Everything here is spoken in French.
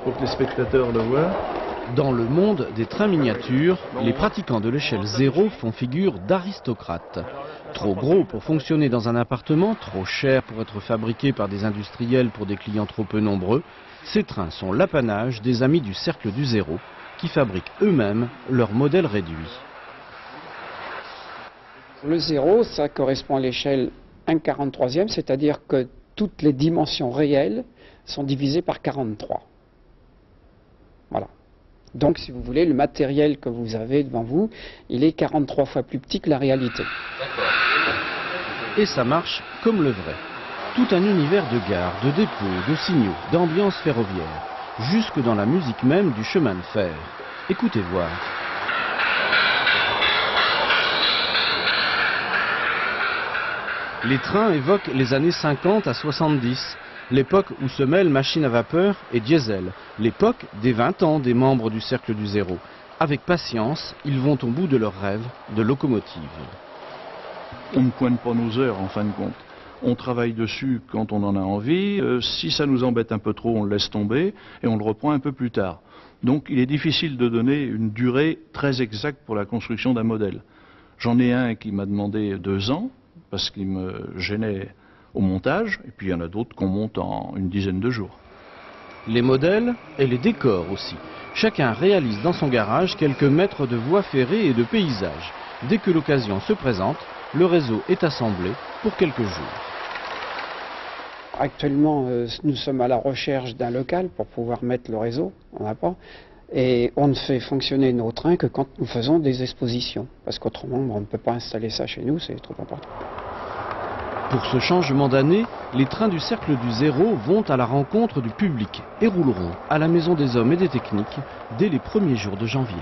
pour que les spectateurs le voient. Dans le monde des trains miniatures, les pratiquants de l'échelle 0 font figure d'aristocrates. Trop gros pour fonctionner dans un appartement, trop cher pour être fabriqués par des industriels pour des clients trop peu nombreux, ces trains sont l'apanage des amis du cercle du zéro qui fabriquent eux-mêmes leurs modèles réduits. Le 0, ça correspond à l'échelle 1/43e, c'est-à-dire que toutes les dimensions réelles sont divisées par 43. Voilà. Donc, si vous voulez, le matériel que vous avez devant vous, il est 43 fois plus petit que la réalité. Et ça marche comme le vrai. Tout un univers de gares, de dépôts, de signaux, d'ambiance ferroviaire, jusque dans la musique même du chemin de fer. Écoutez voir. Les trains évoquent les années 50 à 70. L'époque où se mêlent machines à vapeur et diesel, l'époque des 20 ans des membres du cercle du zéro. Avec patience, ils vont au bout de leur rêve de locomotive. On ne pointe pas nos heures en fin de compte. On travaille dessus quand on en a envie. Si ça nous embête un peu trop, on le laisse tomber et on le reprend un peu plus tard. Donc il est difficile de donner une durée très exacte pour la construction d'un modèle. J'en ai un qui m'a demandé 2 ans parce qu'il me gênait au montage, et puis il y en a d'autres qu'on monte en une dizaine de jours. Les modèles et les décors aussi. Chacun réalise dans son garage quelques mètres de voies ferrées et de paysages. Dès que l'occasion se présente, le réseau est assemblé pour quelques jours. Actuellement, nous sommes à la recherche d'un local pour pouvoir mettre le réseau, on n'a pas. Et on ne fait fonctionner nos trains que quand nous faisons des expositions. Parce qu'autrement, on ne peut pas installer ça chez nous, c'est trop important. Pour ce changement d'année, les trains du cercle du zéro vont à la rencontre du public et rouleront à la Maison des Hommes et des Techniques dès les premiers jours de janvier.